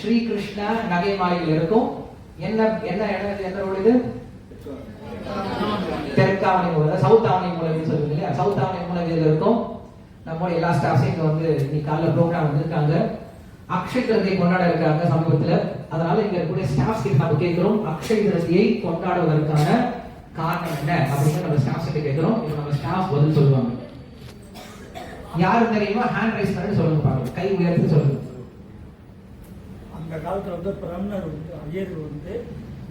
ஸ்ரீகிருஷ்ண நகை மாளிகையில் இருக்கும். என்ன என்ன இடம், எந்த ரோடு இது? தெற்காவணி மூலை, சவுத் ஆவணி மூலைன்னு சொல்லுவீங்க இல்லையா? சவுத் ஆவணி மூலையில் இருக்கும். நம்மளோட எல்லா ஸ்டாஃப்ஸும் இங்க வந்து இன்னைக்கு காலைல ப்ரோக்ராம் வந்திருக்காங்க. அக்ஷய திருதியை கொண்டாட இருக்காங்க சமீபத்துல. அதனால இங்க இருக்கக்கூடிய ஸ்டாஃப்ஸ் கிட்ட நம்ம கேட்கிறோம், அக்ஷய திருதியை கொண்டாடுவதற்கான காரணம் என்ன அப்படின்னு நம்ம ஸ்டாஃப்ஸ் கிட்ட கேட்கிறோம். இப்போ நம்ம ஸ்டாஃப் பதில் சொல்லுவாங்க. யாரு தெரியுமா? ஹேண்ட் ரைஸ் பண்ணி சொல்லுங்க பாருங்க, கை உயர்த்தி சொல்லுங்க. அந்த காலத்துல வந்து பிராமணர் வந்து ஐயர்கள் வந்து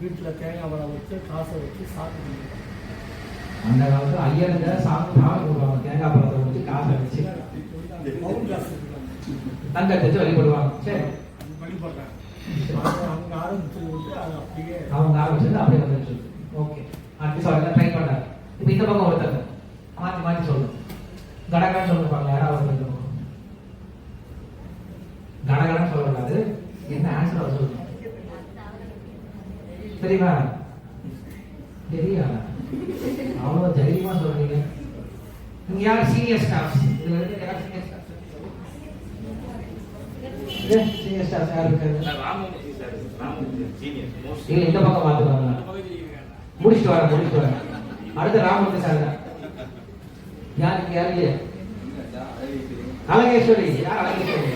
வீட்டுல தேங்காய் பழம் வச்சு காசை வச்சு சாப்பிட்டு, அந்த காலத்துல ஐயருங்க சாப்பிட்டு போடுவாங்க, தேங்காய் பழத்தை வச்சு காசை வச்சு தங்கத்தை வச்சு வழிபடுவாங்க. சரி, வழிபடுறாங்க. அவங்க ஆரம்பிச்சது வந்து அது அப்படியே அப்படியே வந்துச்சு. ஓகே, அடுத்து சொல்ல ட்ரை பண்ணாரு. இப்போ இந்த பக்கம் ஒருத்தர் மாற்றி மாற்றி சொல்லுங்க. கடகன்னு சொல்லுவாங்க. யாராவது கடகன்னு சொல்லக்கூடாது. என்ன ஆன்சர் அவர் சொல்லுங்க. தெரியுமா? தெரியா? அவ்வளோ தைரியமா சொல்றீங்க. நீங்க யார் சீனியர் ஸ்டாஃப்ஸ்? இதுல இருந்து யார் சீனியர் ஸ்டாஃப்ஸ்? சீனியர் ஸ்டாஃப்ஸ் யார் இருக்காங்க? Ramamurthy sir. Ramamurthy senior most. இல்ல, இந்த பக்கம் மாத்துறாங்க. முடிச்சிட்டு வரேன். அடுத்து ராமமூர்த்தி சார் தான். யாரு? அழகேஸ்வரி. யார் அழகேஸ்வரி?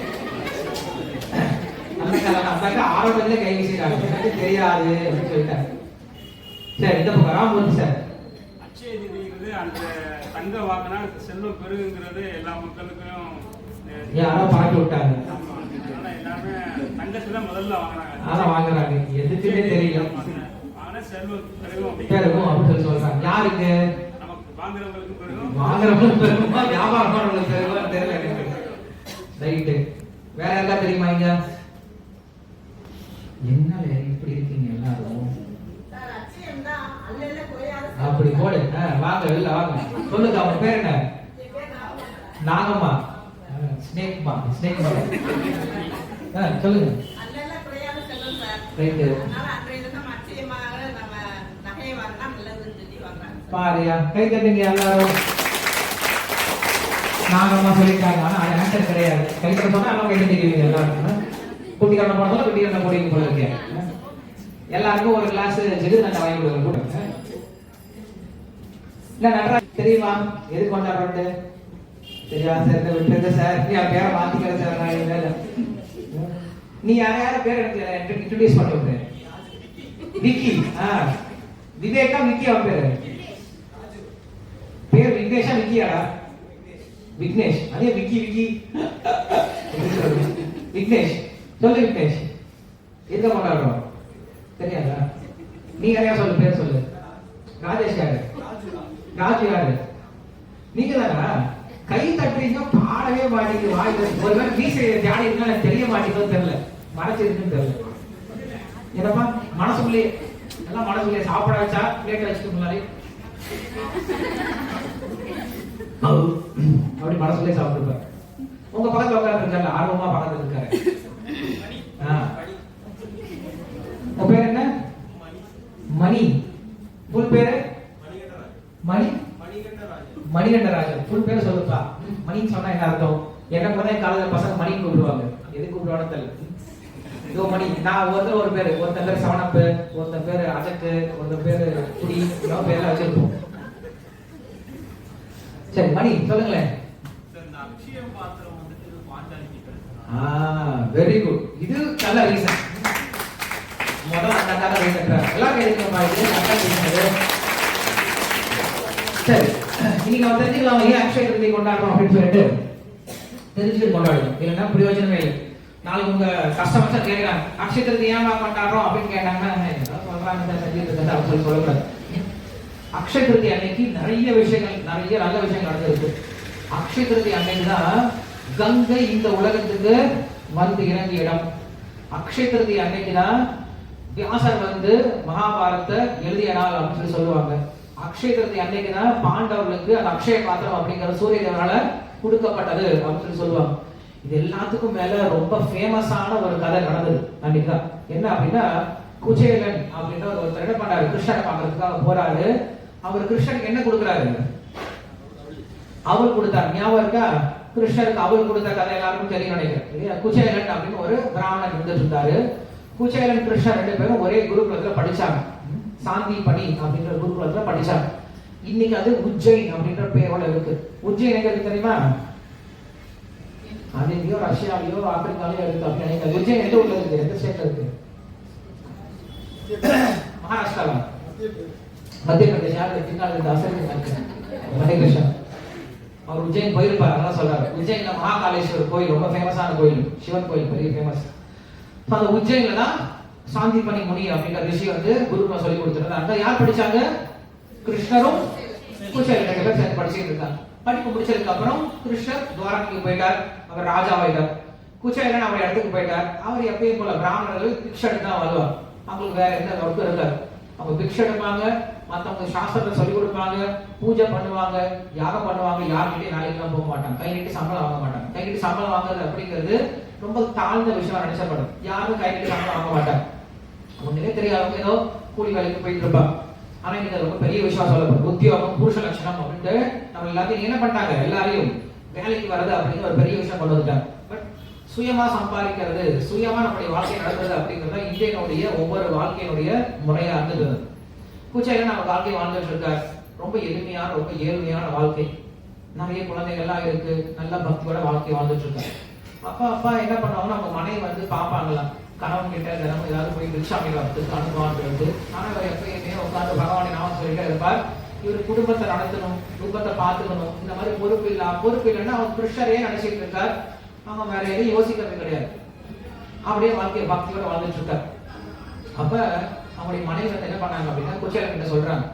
அந்த ஆரம்பத்துல கை வீசிட்டாங்க, தெரியாது அப்படின்னு சொல்லிட்டாங்க. சரி, இந்த பக்கம் ராமமூர்த்தி சார். அட்சய திதிங்கிறது அந்த தங்க வாங்கினா செல்வம் பெருகுங்கிறது எல்லா மக்களுக்கும் யாரோ பாட்டு விட்டாங்க. அதனால எல்லாருமே தங்கத்துல முதல்ல வாங்குறாங்க. எதுக்குன்னே தெரியல. வாங்கினா செல்வம் பெருகும் அப்படின்னு சொல்லி சொல்றாங்க. யாருக்கு? நமக்கு வாங்குறவங்களுக்கு பெருகும், பெருகுமா வியாபாரம் பண்றவங்களுக்கு பெருகுமா தெரியல. ரைட்டு. வேற எல்லாம் தெரியுமா? இங்க என்ன இப்படி இருக்கீங்க எல்லாரும்? அப்படி போடு. வாங்க, வெளில வாங்க. சொல்லுங்க, அவங்க பேர் என்ன? நாகம்மா. ஸ்னேக்மா. சொல்லுங்க. ரைட்டு. பாரியா, கை தட்டுங்க எல்லாரும். நாகம்மா சொல்லிட்டாங்க. ஆனா அது ஆன்சர் கிடையாது. கை தட்ட சொன்னா அவங்க கை தட்டிக்குவீங்க எல்லாரும். குட்டி கண்ண போடுறதுல குட்டி கண்ண போடுங்க போல இருக்கேன். எல்லாருக்கும் ஒரு கிளாஸ் ஜிகிர்தண்டை வாங்கி கொடுங்க கூட. இல்ல நடராஜ் தெரியுமா? எது கொண்டாடுறது தெரியாது சார். விட்டுருங்க சார். நீ பேரை மாத்திக்கிற சார். நீ யார பேர் எனக்கு இன்ட்ரோடியூஸ் பண்ண விட்டு. விக்கி. விவேகா விக்கி. அவன் பேர் விக்னேஷா விக்கியாடா? விக்னேஷ். அதே விக்கி. விக்னேஷ். சொல்லு விக்னேஷ். எங்க கொண்டாடுறோம் தெரியாதா? நீ யாரையா சொல்லு, பேர் சொல்லு. ராஜேஷ் யாரு? ராஜு யாரு? நீங்க தானா? கை தட்டுறீங்க, பாடவே மாட்டீங்க. வாய்ப்பு ஒருவேளை மீசை ஜாடி இருக்கா தெரிய மாட்டீங்கன்னு தெரியல, மறைச்சிருக்குன்னு தெரியல. என்னப்பா மனசுக்குள்ளே எல்லாம் மனசுக்குள்ளே சாப்பிட வச்சா பிளேட்டை வச்சுட்டு முன்னாடி அப்படி மனசுக்குள்ளே சாப்பிட்டுருப்பாரு. உங்க பக்கத்துல உட்கார்ந்து இருக்காரு, ஆர்வமா பக்கத்துல இருக்காரு. உங்க பேர் என்ன? மணி. ஃபுல் பேரு? மணிகண்டராஜன். ஃபுல் பேர் சொல்லுப்பா. மணின்னு சொன்னா என்ன அர்த்தம்? என்ன கூட காலையில பசங்க மணி கூப்பிடுவாங்க. எது கூப்பிடுவானு தெரியல. இதோ மணி. நான் ஒரு பேரு, ஒருத்தன் பேர் சவனப்பு, ஒருத்தன் பேரு அஜக்கு, ஒருத்தன் பேரு குடி, இதெல்லாம் பேர்லாம் வச்சிருப்போம். சரி, மணி சொல்லுங்களேன். Very good. இது நல்ல ரீசன். முதல்ல அந்த கதை ரீசன் எல்லாம் கேட்கணும். சரி, இன்னைக்கு நம்ம தெரிஞ்சுக்கலாம் ஏன் அக்ஷய திருதியை கொண்டாடுறோம் அப்படின்னு சொல்லிட்டு தெரிஞ்சுட்டு கொண்டாடுவோம். இல்லைன்னா பிரயோஜனமே இல்லை. நாளைக்கு உங்க கஸ்டமர்ஸ் கேட்கிறாங்க அக்ஷய திருதியை ஏன் கொண்டாடுறோம் அப்படின்னு கேட்டாங்கன்னா சொல்றாங்க சொல்லக்கூடாது. அக்ஷய திருதி அன்னைக்கு நிறைய விஷயங்கள், நிறைய நல்ல விஷயங்கள் நடந்திருக்கு. அக்ஷய திருதி அன்னைக்கு தான் கங்கை இந்த உலகத்துக்கு வந்து இறங்கிய இடம். அக்ஷய திருதி அன்னைக்கு தான் வியாசர் வந்து மகாபாரத்தை எழுதிய நாள் அப்படின்னு சொல்லுவாங்க. அக்ஷய திருதி அன்னைக்கு தான் பாண்டவர்களுக்கு அந்த அக்ஷய பாத்திரம் அப்படிங்கிற சூரிய தேவனால கொடுக்கப்பட்டது அப்படின்னு சொல்லுவாங்க. இது எல்லாத்துக்கும் மேல ரொம்ப ஃபேமஸான ஒரு கதை நடந்தது அன்னைக்கு தான். என்ன அப்படின்னா, குச்சேலன் அப்படின்ற ஒரு என்ன பண்ணாரு, கிருஷ்ணனை பார்க்கறதுக்காக போறாரு. அவர் கிருஷ்ணனுக்கு என்ன கொடுக்குறாரு? அவர் கொடுத்தார். ஞாபகம் இருக்கா? கிருஷ்ணருக்கு அவள் கொடுத்த கதை எல்லாருக்கும் தெரியும் நினைக்கிறேன் இல்லையா? குச்சேலன் அப்படின்னு ஒரு பிராமணன் இருந்துட்டு இருந்தாரு. குச்சேலன் கிருஷ்ணர் 2 பேரும் ஒரே குருகுலத்துல படிச்சாங்க. சாந்திபனி அப்படின்ற குருகுலத்துல படிச்சாங்க. இன்னைக்கு அது உஜ்ஜைன் அப்படின்ற பேரோட இருக்கு. உஜ்ஜைன் எங்க இருக்கு தெரியுமா? அது எங்கேயோ ரஷ்யாவிலயோ ஆப்பிரிக்காலயோ இருக்கு அப்படின்னு நினைக்கிறேன். உஜ்ஜைன் எந்த ஊர்ல இருக்கு? எந்த ஸ்டேட்ல இருக்கு? மகாராஷ்டிராவா? மத்திய பிரதேஷ். யாரு பின்னால ஹரேகிருஷ்ணன் அவர் உஜ்ஜைன் போயிருப்பார். அதெல்லாம் சொல்றாரு. உஜ்ஜைன்ல மகாகாலேஸ்வரர் கோயில் ரொம்ப ஃபேமஸான கோயில், சிவன் கோயில், பெரிய ஃபேமஸ். அந்த உஜ்ஜைன்ல தான் சாந்திபனி முனி அப்படின்ற ரிஷி வந்து குருகுலம் சொல்லி கொடுத்துருந்தாங்க. அங்க யார் படிச்சாங்க? கிருஷ்ணரும் குச்சேலன் 2 பேரும் சேர்ந்து படிச்சுட்டு இருக்காங்க. படிப்பு முடிச்சதுக்கு அப்புறம் கிருஷ்ணர் துவாரகைக்கு போயிட்டார். அவர் ராஜாவாயிட்டார். குச்சேலன் அவர் இடத்துக்கு போயிட்டார். அவர் எப்பயும் போல பிராமணர்கள் பிக்ஷை எடுத்து தான் வருவார். அவங்களுக்கு வேற எந்த ஒர்க்கும் இருக்காது. அவங்க பிக்ஷை எடுப்பாங்க, மற்றவங்க சாஸ்திரத்தை சொல்லிக் கொடுப்பாங்க, பூஜை பண்ணுவாங்க, யாகம் பண்ணுவாங்க. யார்கிட்டயும் நாளைக்கெல்லாம் போக மாட்டாங்க. கை நீட்டி சம்பளம் வாங்க மாட்டாங்க. கை நீட்டி சம்பளம் வாங்குறது அப்படிங்கிறது ரொம்ப தாழ்ந்த விஷயம் நினைச்சப்படும். யாரும் கை நீட்டி சம்பளம் வாங்க மாட்டாங்க. ஒண்ணுமே தெரியாதவங்க ஏதோ கூலி வேலைக்கு போயிட்டு இருப்பாங்க. ஆனா இன்னைக்கு ரொம்ப பெரிய விஷயம் சொல்லப்படும். உத்தியோகம் புருஷ லட்சணம் அப்படின்ட்டு நம்ம எல்லாத்தையும் என்ன பண்ணிட்டாங்க? எல்லாரையும் வேலைக்கு வர்றது அப்படிங்கிற ஒரு பெரிய விஷயம் கொண்டு வந்துட்டாங்க. பட் சுயமா சம்பாதிக்கிறது, சுயமா நம்முடைய வாழ்க்கை நடக்கிறது அப்படிங்கிறது இந்தியனுடைய ஒவ்வொரு வாழ்க்கையினுடைய முறையா இருந்தது. குச்சேலன் நம்ம வாழ்க்கையை வாழ்ந்துட்டு இருக்காரு. ரொம்ப எளிமையான, ரொம்ப ஏழ்மையான வாழ்க்கை. நிறைய குழந்தைகள்லாம் இருக்கு. நல்ல பக்தியோட வாழ்க்கை வாழ்ந்துட்டு இருக்காரு. அப்பா என்ன பண்ணுவாங்கன்னா அவங்க மனைவி வந்து பாப்பாங்களாம். கணவன் கிட்ட தினமும் ஏதாவது போய் பிக்ஷாமி வரத்துக்கு அனுபவான்றது. ஆனா அவர் எப்பயுமே உட்காந்து பகவானை நாம சொல்லிட்டே இருப்பார். இவர் குடும்பத்தை நடத்தணும், குடும்பத்தை பார்த்துக்கணும். இந்த மாதிரி பொறுப்பு இல்லைன்னா அவர் கிருஷ்ணரே நினைச்சிட்டு இருக்கார். அவங்க வேற எதையும் யோசிக்கிறது கிடையாது. அப்படியே வாழ்க்கையை பக்தியோட வாழ்ந்துட்டு இருக்கார். அப்ப அவங்களுடைய மனைவி வந்து என்ன பண்ணாங்க அப்படின்னா குச்சேலன் கிட்ட சொல்றாங்க,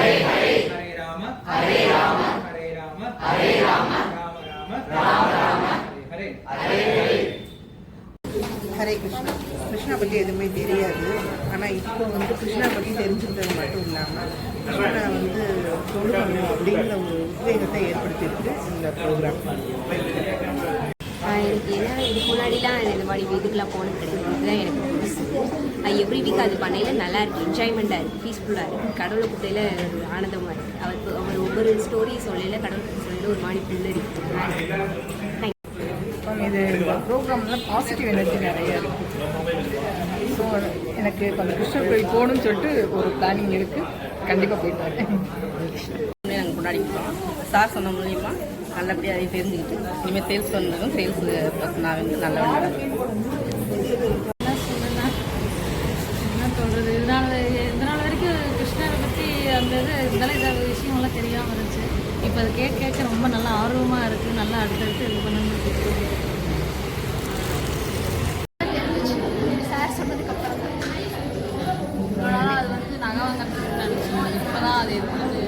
ஹரே ராம ஹரே ராம ராம ராம ஹரே ஹரே கிருஷ்ணா. கிருஷ்ணா பற்றி எதுவுமே தெரியாது. ஆனால் இப்போ வந்து கிருஷ்ணா பற்றி தெரிஞ்சுக்கிறது மட்டும் இல்லாமல் கிருஷ்ணா வந்து தொண்டு பண்ணணும் அப்படிங்கிற ஒரு உத்வேகத்தை ஏற்படுத்தியிருக்கு இந்த ப்ரோக்ராம். எனக்கு ஏன்னா இதுக்கு முன்னாடிலாம் இந்த மாதிரி இதுக்கெலாம் போனது கிடையாது. இதுதான் எனக்கு புதுசு. எவ்ரி வீக் அது பண்ணையில் நல்லா இருக்குது, என்ஜாய்மெண்ட்டாக இருக்குது, பீஸ்ஃபுல்லாக இருக்குது. கடவுளை குட்டையில் ஒரு ஆனந்தமாக இருக்குது. அவர் ஒவ்வொரு ஸ்டோரி சொல்லையில் கடவுள் பற்றி சொல்லையில் ஒரு மாதிரி புல்லரிக்கும். இது ப்ரோக்ராம்லாம் பாசிட்டிவ் எனர்ஜி நிறையா இருக்குது. ஸோ எனக்கு இப்போ அந்த கிருஷ்ண கோயில் போகணும்னு சொல்லிட்டு ஒரு பிளானிங் இருக்குது. கண்டிப்பாக போயிட்டு வரேன். நாங்கள் கொண்டாடி இருக்கோம். சார் சொன்ன மூலியமாக நல்லபடியாக அதை தெரிஞ்சுக்கிட்டு இனிமேல் சேல்ஸ் வந்ததும் சேல்ஸ் பர்சனாக வந்து நல்லா என்ன சொல்கிறது, இந்த நாள் வரைக்கும் கிருஷ்ணரை பற்றி அந்த இதெல்லாம் இதாக விஷயங்கள்லாம் தெரியாமல் இருந்துச்சு. இப்போ அதை கேட்க ரொம்ப நல்லா ஆர்வமாக இருக்குது. நல்லா அடுத்தடுத்து இது பண்ணணும்னு சார் சொன்னதுக்கப்புறம் அது வந்து நகை வாங்கிறதுக்கு நினச்சோம். இப்போ தான் அது வந்து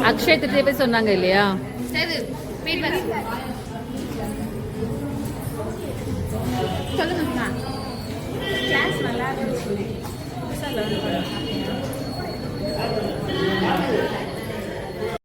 அக்ஷய திருதியை பற்றி சொன்னாங்க இல்லையா? சரி சொல்லுங்கம்மா. கிளாஸ் நல்லா இருந்துச்சு.